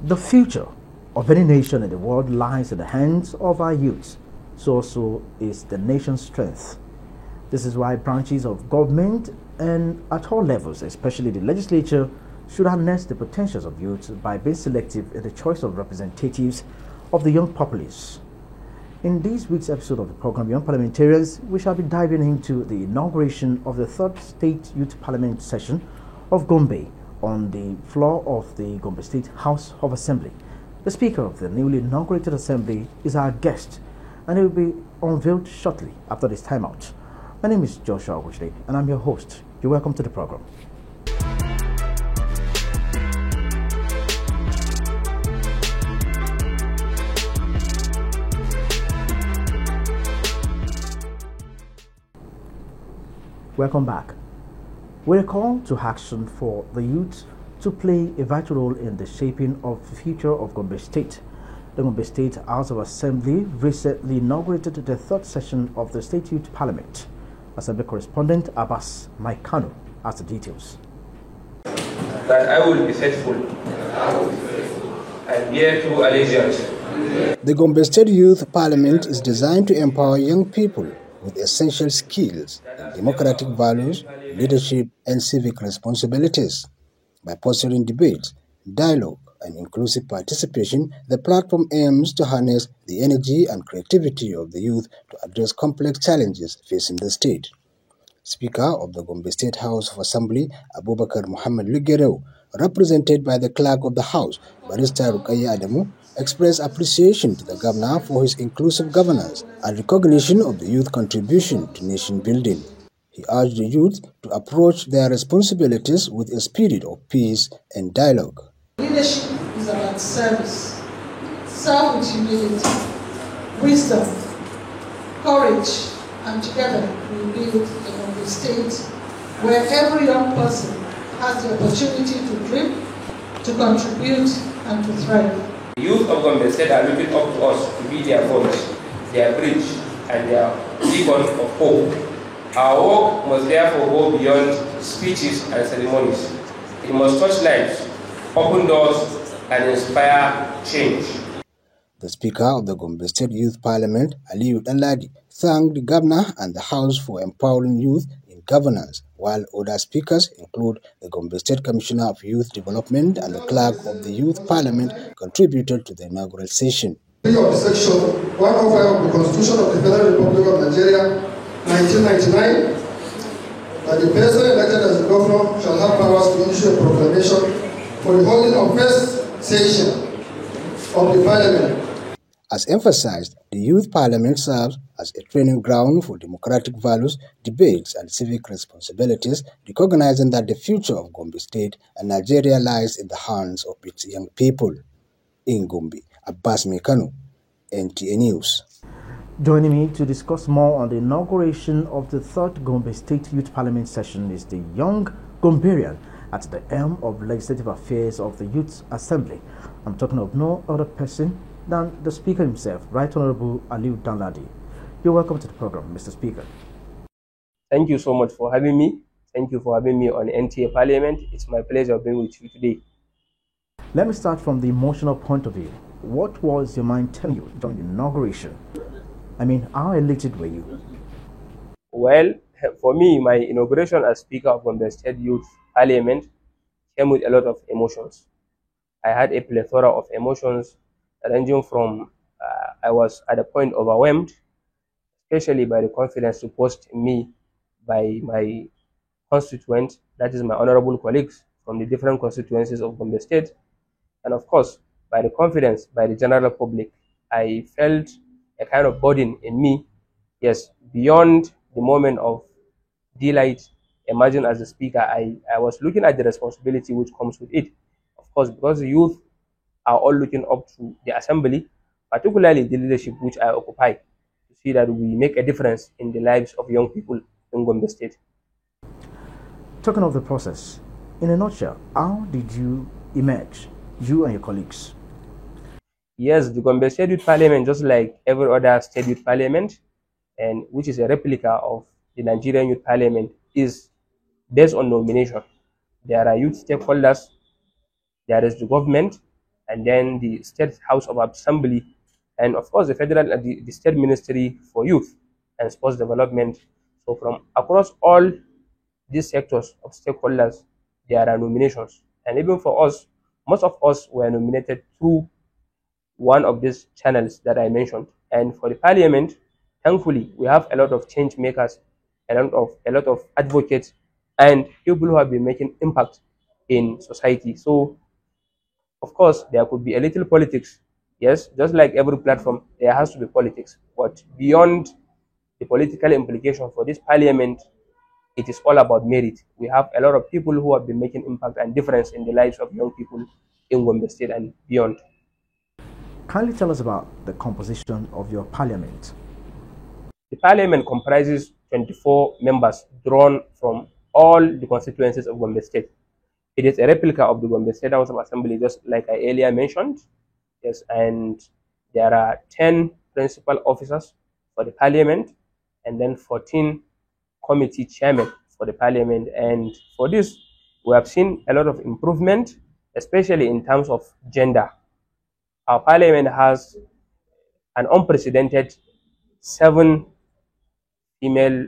The future of any nation in the world lies in the hands of our youth. So also is the nation's strength. This is why branches of government and at all levels, especially the legislature, should harness the potentials of youth by being selective in the choice of representatives of the young populace. In this week's episode of the program Young Parliamentarians, we shall be diving into the inauguration of the third State Youth Parliament session of Gombe on the floor of the Gombe State House of Assembly. The Speaker of the newly inaugurated Assembly is our guest, and he will be unveiled shortly after this timeout. My name is Joshua Ogushle, and I'm your host. You're welcome to the program. Welcome back. We're a call to action for the youth to play a vital role in the shaping of the future of Gombe State. The Gombe State House of Assembly recently inaugurated the third session of the State Youth Parliament. Assembly correspondent Abbas Maikano has the details. That I will be faithful and bear true allegiance. The Gombe State Youth Parliament is designed to empower young people with essential skills in democratic values, leadership, and civic responsibilities. By fostering debate, dialogue, and inclusive participation, the platform aims to harness the energy and creativity of the youth to address complex challenges facing the state. Speaker of the Gombe State House of Assembly, Abubakar Muhammad Lugereu, represented by the Clerk of the House, Barrister Rukaya Adamu, expressed appreciation to the Governor for his inclusive governance and recognition of the youth contribution to nation building. He urged the youth to approach their responsibilities with a spirit of peace and dialogue. Leadership is about service. Serve with humility, wisdom, courage, and together we build a Gombe state where every young person has the opportunity to dream, to contribute, and to thrive. The youth of Gombe State are looking up to us to be their voice, their bridge, and their beacon of hope. Our work must therefore go beyond speeches and ceremonies. It must touch lives, open doors, and inspire change. The Speaker of the Gombe State Youth Parliament, Aliyu Danladi, thanked the Governor and the House for empowering youth in governance, while other speakers include the Gombe State Commissioner of Youth Development and the Clerk of the Youth Parliament contributed to the inaugural session. Of Section 105 of the Constitution of the Federal Republic of Nigeria, 1999, that the person elected as the governor shall have powers to issue a proclamation for the holding of first session of the Parliament. As emphasized, the Youth Parliament serves as a training ground for democratic values, debates, and civic responsibilities, recognizing that the future of Gombe State and Nigeria lies in the hands of its young people. In Gombe, Abbas Mekano, NTA News. Joining me to discuss more on the inauguration of the third Gombe State Youth Parliament session is the young Gomberian at the helm of legislative affairs of the Youth Assembly. I'm talking of no other person than the Speaker himself, Right Honorable Aliyu Danladi. You're welcome to the program, Mr. Speaker. Thank you so much for having me. Thank you for having me on NTA Parliament. It's my pleasure being with you today. Let me start from the emotional point of view. What was your mind telling you during the inauguration? I mean, how elated were you? Well, for me, my inauguration as Speaker of Gombe State Youth Parliament came with a lot of emotions. I had a plethora of emotions ranging from I was at a point overwhelmed, especially by the confidence reposed in me by my constituent, that is my honorable colleagues from the different constituencies of Gombe State, and of course, by the confidence by the general public. I felt a kind of burden in me, yes, beyond the moment of delight. Imagine as a speaker, I was looking at the responsibility which comes with it. Of course, because the youth are all looking up to the assembly, particularly the leadership which I occupy, to see that we make a difference in the lives of young people in Gombe State. Talking of the process, in a nutshell, how did you emerge, you and your colleagues? Yes, the Gombe State Youth Parliament, just like every other state youth parliament, and which is a replica of the Nigerian Youth Parliament, is based on nomination. There are youth stakeholders, there is the government, and then the State House of Assembly, and of course the federal the State Ministry for Youth and Sports Development. So from across all these sectors of stakeholders, there are nominations, and even for us, most of us were nominated through one of these channels that I mentioned. And for the Parliament, thankfully, we have a lot of change makers, a lot of advocates, and people who have been making impact in society. So, of course, there could be a little politics. Yes, just like every platform, there has to be politics. But beyond the political implication for this Parliament, it is all about merit. We have a lot of people who have been making impact and difference in the lives of young people in Gombe State and beyond. Kindly tell us about the composition of your Parliament. The Parliament comprises 24 members drawn from all the constituencies of Gombe State. It is a replica of the Gombe State House of Assembly, just like I earlier mentioned. Yes, and there are 10 principal officers for the Parliament, and then 14 committee chairmen for the Parliament. And for this, we have seen a lot of improvement, especially in terms of gender. Our Parliament has an unprecedented 7 female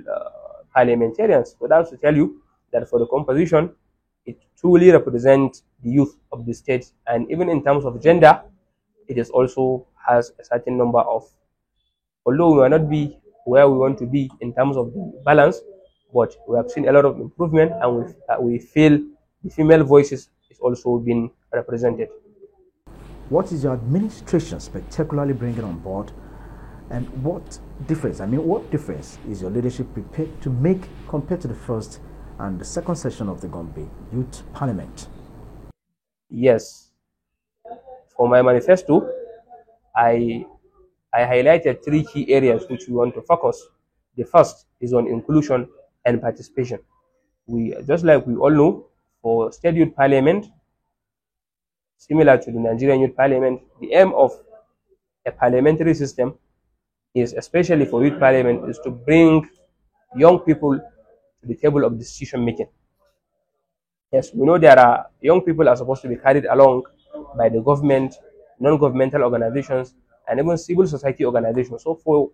parliamentarians. So that's to tell you that for the composition, it truly represents the youth of the state. And even in terms of gender, it is also has a certain number of, although we will not be where we want to be in terms of the balance, but we have seen a lot of improvement, and we feel the female voices is also being represented. What is your administration spectacularly bringing on board, and what difference is your leadership prepared to make compared to the first and the second session of the Gombe Youth Parliament? Yes. For my manifesto, I highlighted 3 key areas which we want to focus. The first is on inclusion and participation. Just like we all know, for State Youth Parliament, similar to the Nigerian Youth Parliament, the aim of a parliamentary system is, especially for Youth Parliament, is to bring young people to the table of decision making. Yes, we know there are young people are supposed to be carried along by the government, non-governmental organizations, and even civil society organizations. So for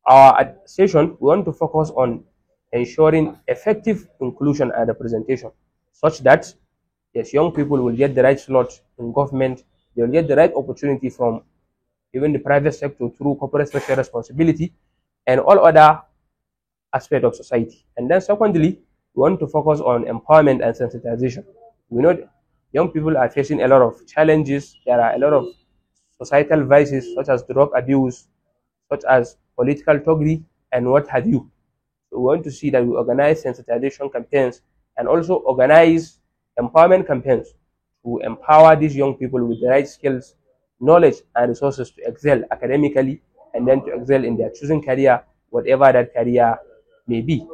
our session, we want to focus on ensuring effective inclusion and representation, such that yes, young people will get the right slot in government, they will get the right opportunity from even the private sector through corporate social responsibility and all other aspects of society. And then secondly, we want to focus on empowerment and sensitization. We know young people are facing a lot of challenges. There are a lot of societal vices such as drug abuse, such as political thuggery, and what have you. So we want to see that we organize sensitization campaigns and also organize empowerment campaigns to empower these young people with the right skills, knowledge, and resources to excel academically and then to excel in their chosen career, whatever that career may be.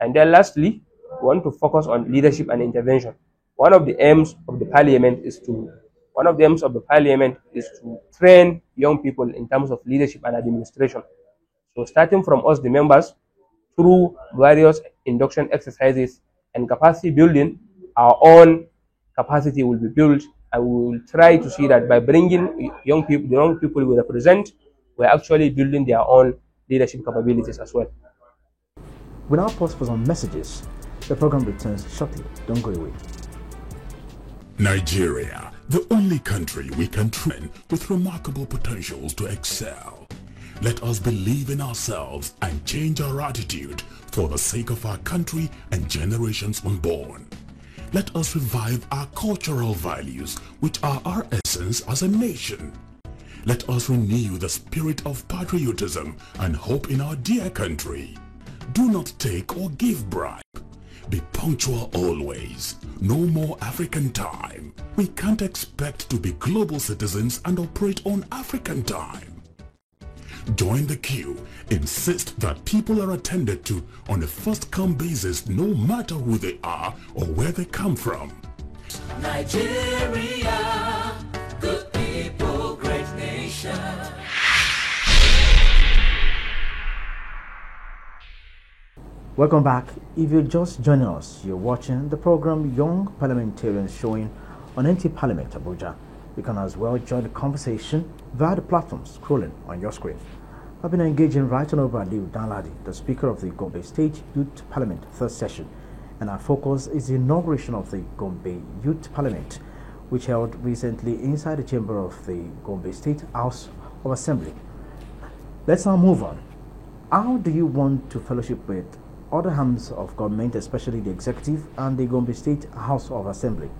And then lastly, we want to focus on leadership and intervention. One of the aims of the Parliament is to train young people in terms of leadership and administration. So starting from us, the members, through various induction exercises and capacity building, our own capacity will be built, and we will try to see that by bringing young people, the young people we represent, we're actually building their own leadership capabilities as well. We now pause for some messages. The program returns shortly. Don't go away. Nigeria, the only country we can train with remarkable potentials to excel. Let us believe in ourselves and change our attitude for the sake of our country and generations unborn. Let us revive our cultural values, which are our essence as a nation. Let us renew the spirit of patriotism and hope in our dear country. Do not take or give bribe. Be punctual always. No more African time. We can't expect to be global citizens and operate on African time. Join the queue. Insist that people are attended to on a first-come basis, no matter who they are or where they come from. Nigeria, good people, great nation. Welcome back. If you're just joining us, you're watching the program Young Parliamentarians, showing on NT Parliament Abuja. You can as well join the conversation via the platform scrolling on your screen. I've been engaging right on over Aliu Danladi, the Speaker of the Gombe State Youth Parliament third session, and our focus is the inauguration of the Gombe Youth Parliament, which held recently inside the chamber of the Gombe State House of Assembly. Let's now move on. How do you want to fellowship with other arms of government, especially the executive and the Gombe State House of Assembly?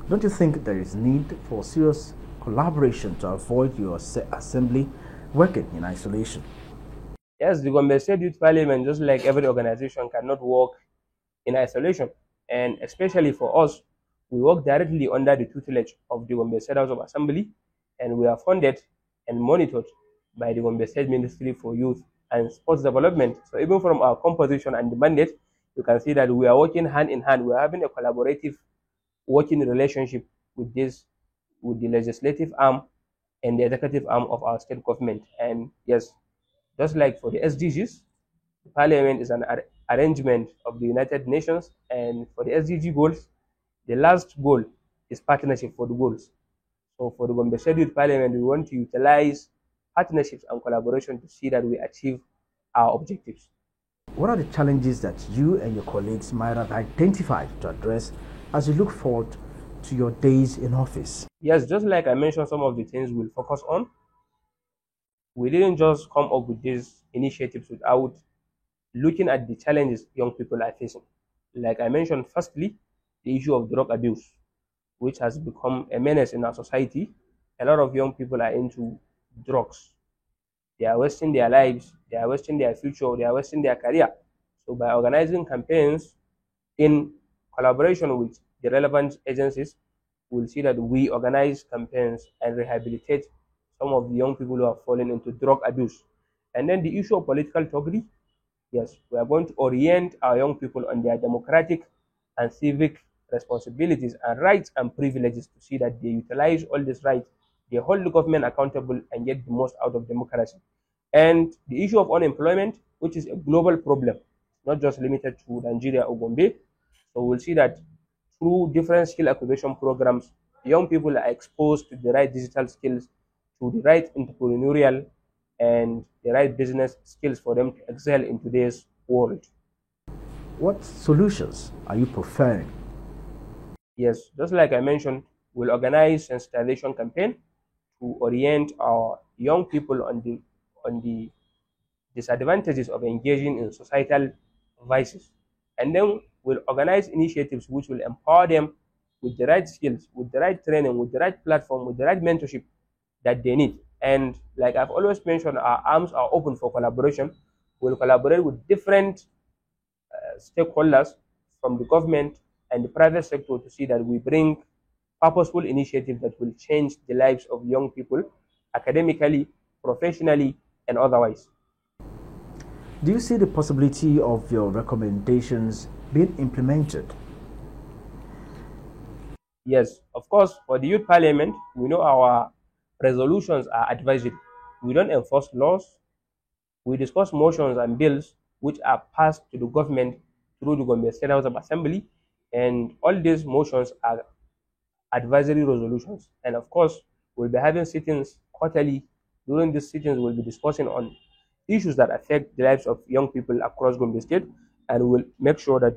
Don't you think there is need for serious collaboration to avoid your assembly working in isolation? Yes, the Gombe State Youth Parliament, just like every organization, cannot work in isolation. And especially for us, we work directly under the tutelage of the Gombe State House of Assembly, and we are funded and monitored by the Gombe State Ministry for Youth and Sports Development. So even from our composition and the mandate, you can see that we are working hand in hand. We are having a collaborative working relationship with the legislative arm and the executive arm of our state government. And yes, just like for the SDGs, the Parliament is an arrangement of the United Nations, and for the SDG goals, the last goal is partnership for the goals. So for the Gombe State Youth Parliament, we want to utilize partnerships and collaboration to see that we achieve our objectives. What are the challenges that you and your colleagues might have identified to address as you look forward to your days in office? Yes, just like I mentioned, some of the things we'll focus on. We didn't just come up with these initiatives without looking at the challenges young people are facing. Like I mentioned, firstly, the issue of drug abuse, which has become a menace in our society. A lot of young people are into drugs. They are wasting their lives, they are wasting their future, they are wasting their career. So by organizing campaigns in collaboration with the relevant agencies, we'll see that we organize campaigns and rehabilitate some of the young people who have fallen into drug abuse. And then the issue of political thuggery, yes, we are going to orient our young people on their democratic and civic responsibilities and rights and privileges to see that they utilize all these rights, they hold the government accountable and get the most out of democracy. And the issue of unemployment, which is a global problem, not just limited to Nigeria or Gombe. So we'll see that through different skill acquisition programs, young people are exposed to the right digital skills, to the right entrepreneurial and the right business skills for them to excel in today's world. What solutions are you preferring? Yes, just like I mentioned, we'll organize sensitization campaign to orient our young people on the disadvantages of engaging in societal vices. And then we'll organize initiatives which will empower them with the right skills, with the right training, with the right platform, with the right mentorship that they need. And like I've always mentioned, our arms are open for collaboration. We'll collaborate with different stakeholders from the government and the private sector to see that we bring purposeful initiatives that will change the lives of young people academically, professionally, and otherwise. Do you see the possibility of your recommendations being implemented? Yes, of course, for the Youth Parliament, we know our resolutions are advisory. We don't enforce laws. We discuss motions and bills which are passed to the government through the Gombe State House of Assembly, and all these motions are advisory resolutions. And of course, we'll be having sittings quarterly. During these sittings, we'll be discussing on issues that affect the lives of young people across Gombe State, and we'll make sure that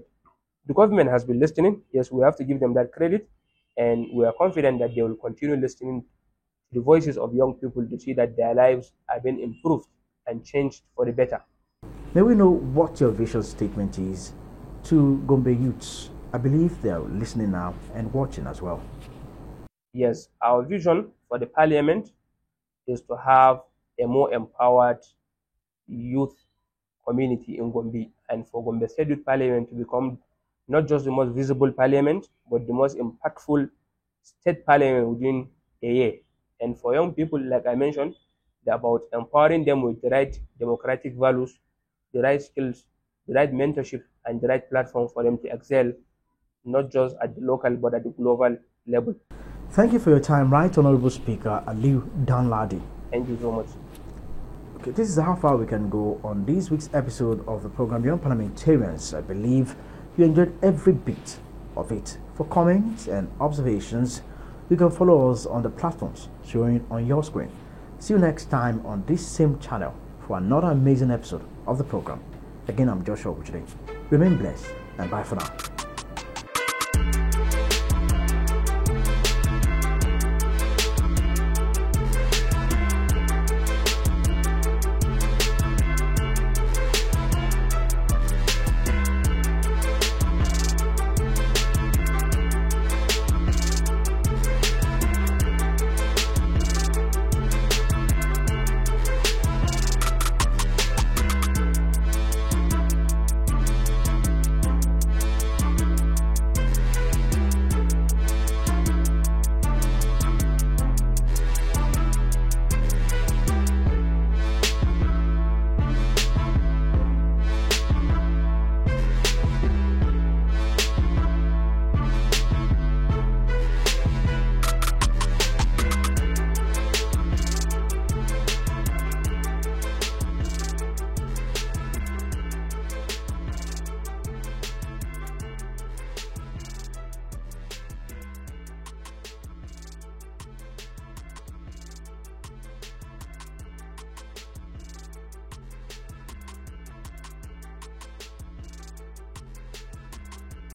the government has been listening. Yes, we have to give them that credit, and we are confident that they will continue listening to the voices of young people to see that their lives are being improved and changed for the better. May we know what your vision statement is to Gombe youths? I believe they are listening now and watching as well. Yes, our vision for the Parliament is to have a more empowered youth community in Gombe, and for Gombe State Youth Parliament to become not just the most visible parliament, but the most impactful state parliament within a year. And for young people, like I mentioned, they're about empowering them with the right democratic values, the right skills, the right mentorship, and the right platform for them to excel, not just at the local, but at the global level. Thank you for your time, Right Honorable Speaker Aliu Danladi. Thank you so much. Okay, this is how far we can go on this week's episode of the program Young Parliamentarians. I believe you enjoyed every bit of it. For comments and observations, You can follow us on the platforms showing on your screen. See you next time on this same channel for another amazing episode of the program. Again, I'm Joshua Wuchide. Remain blessed and bye for now.